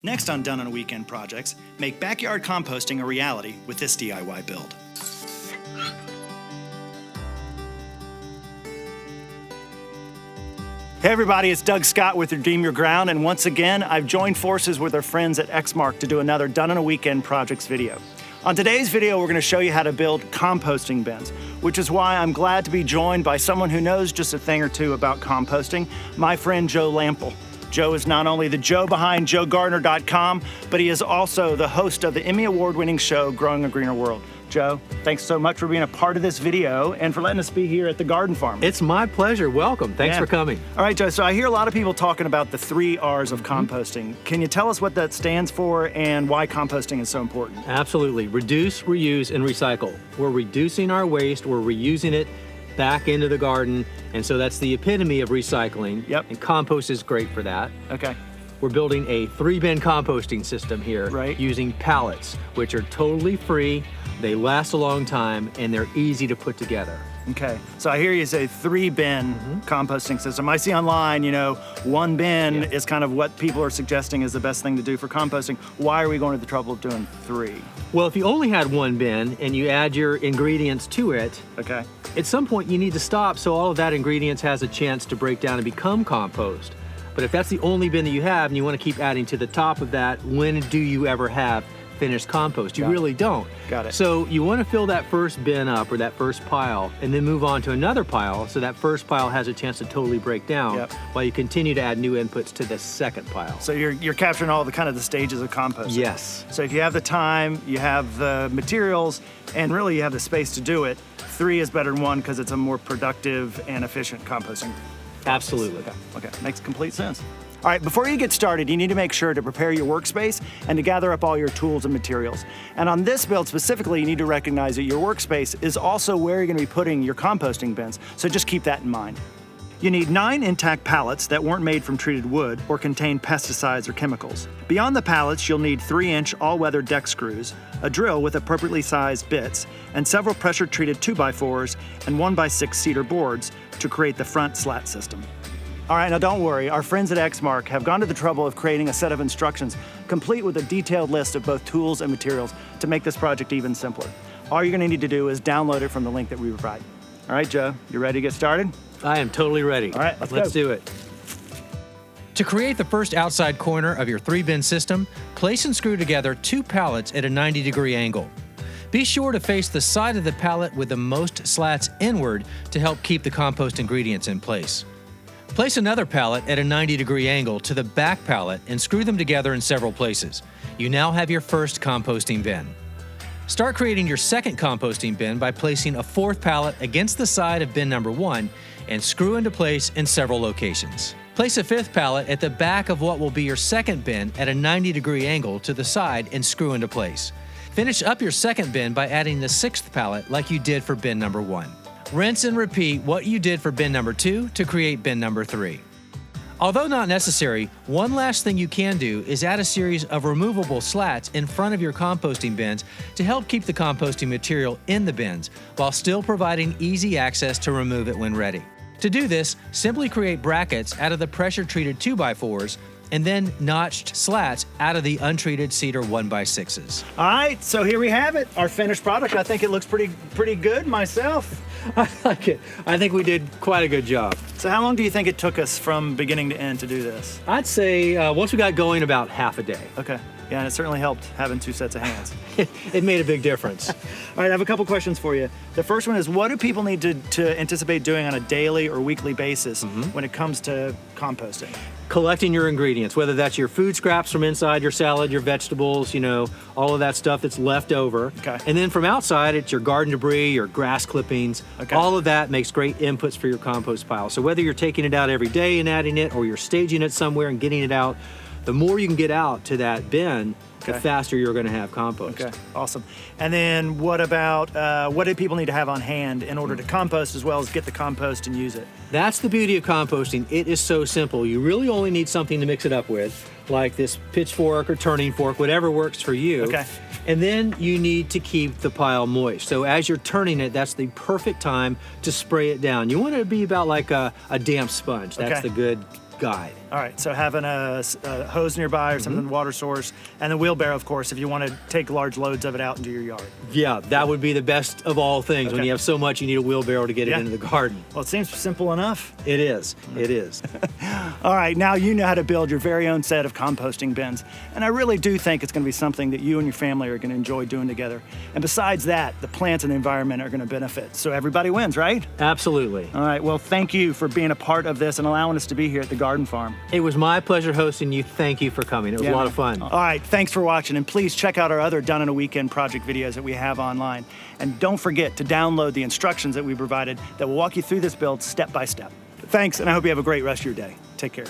Next on Done on Weekend Projects, make backyard composting a reality with this DIY build. Hey everybody, it's Doug Scott with Redeem Your Ground, and once again, I've joined forces with our friends at Exmark to do another Done on a Weekend Projects video. On today's video, we're going to show you how to build composting bins, which is why I'm glad to be joined by someone who knows just a thing or two about composting, my friend Joe Lampel. Joe is not only the Joe behind JoeGardner.com, but he is also the host of the Emmy Award-winning show, Growing a Greener World. Joe, thanks so much for being a part of this video and for letting us be here at the garden farm. It's my pleasure. Welcome. Thanks for coming. All right, Joe, so I hear a lot of people talking about the 3 R's of composting. Can you tell us what that stands for and why composting is so important? Absolutely. Reduce, reuse, and recycle. We're reducing our waste, we're reusing it back into the garden, and so that's the epitome of recycling. Yep. And compost is great for that. Okay. We're building a 3-bin composting system here, using pallets, which are totally free, they last a long time, and they're easy to put together. Okay, so I hear you say 3-bin composting system. I see online, 1 bin is kind of what people are suggesting is the best thing to do for composting. Why are we going to the trouble of doing 3? Well, if you only had 1 bin and you add your ingredients to it, at some point you need to stop so all of that ingredients has a chance to break down and become compost. But if that's the only bin that you have and you want to keep adding to the top of that, when do you ever have finished compost? You really don't. Got it. So you want to fill that first bin up or that first pile and then move on to another pile so that first pile has a chance to totally break down while you continue to add new inputs to the second pile. So you're capturing all the kind of the stages of composting. Yes. So if you have the time, you have the materials, and really you have the space to do it, 3 is better than 1 because it's a more productive and efficient composting process. Absolutely. Okay, makes complete sense. All right, before you get started, you need to make sure to prepare your workspace and to gather up all your tools and materials. And on this build specifically, you need to recognize that your workspace is also where you're going to be putting your composting bins, so just keep that in mind. You need 9 intact pallets that weren't made from treated wood or contain pesticides or chemicals. Beyond the pallets, you'll need 3-inch all-weather deck screws, a drill with appropriately sized bits, and several pressure-treated 2x4s and 1x6 cedar boards to create the front slat system. All right, now don't worry, our friends at Exmark have gone to the trouble of creating a set of instructions complete with a detailed list of both tools and materials to make this project even simpler. All you're gonna need to do is download it from the link that we provide. All right, Joe, you ready to get started? I am totally ready. All right, let's do it. To create the first outside corner of your 3-bin system, place and screw together 2 pallets at a 90-degree angle. Be sure to face the side of the pallet with the most slats inward to help keep the compost ingredients in place. Place another pallet at a 90-degree angle to the back pallet and screw them together in several places. You now have your first composting bin. Start creating your second composting bin by placing a 4th pallet against the side of bin number 1 and screw into place in several locations. Place a 5th pallet at the back of what will be your second bin at a 90-degree angle to the side and screw into place. Finish up your second bin by adding the 6th pallet like you did for bin number 1. Rinse and repeat what you did for bin number 2 to create bin number 3. Although not necessary, one last thing you can do is add a series of removable slats in front of your composting bins to help keep the composting material in the bins while still providing easy access to remove it when ready. To do this, simply create brackets out of the pressure-treated 2x4s and then notched slats out of the untreated cedar 1x6s. All right, so here we have it, our finished product. I think it looks pretty good myself. I like it. I think we did quite a good job. So how long do you think it took us from beginning to end to do this? I'd say once we got going, about half a day. Okay, yeah, and it certainly helped having 2 sets of hands. It made a big difference. All right, I have a couple questions for you. The first one is, what do people need to anticipate doing on a daily or weekly basis when it comes to composting? Collecting your ingredients, whether that's your food scraps from inside your salad, your vegetables, all of that stuff that's left over. Okay. And then from outside, it's your garden debris, your grass clippings. Okay. All of that makes great inputs for your compost pile. So whether you're taking it out every day and adding it, or you're staging it somewhere and getting it out, the more you can get out to that bin, the faster you're going to have compost. Okay, awesome. And then what about, what do people need to have on hand in order to compost as well as get the compost and use it? That's the beauty of composting. It is so simple. You really only need something to mix it up with, like this pitchfork or turning fork, whatever works for you. Okay. And then you need to keep the pile moist. So as you're turning it, that's the perfect time to spray it down. You want it to be about like a damp sponge. That's the good guide. All right, so having a hose nearby or something, water source, and the wheelbarrow, of course, if you want to take large loads of it out into your yard. Yeah, that would be the best of all things. When you have so much, you need a wheelbarrow to get it into the garden. Well, it seems simple enough. It is. It is. All right, now you know how to build your very own set of composting bins. And I really do think it's going to be something that you and your family are going to enjoy doing together. And besides that, the plants and the environment are going to benefit. So everybody wins, right? Absolutely. All right, well, thank you for being a part of this and allowing us to be here at the garden farm. It was my pleasure hosting you. Thank you for coming. It was a lot of fun. All right, thanks for watching, and please check out our other Done in a Weekend project videos that we have online. And don't forget to download the instructions that we provided that will walk you through this build step by step. Thanks, and I hope you have a great rest of your day. Take care.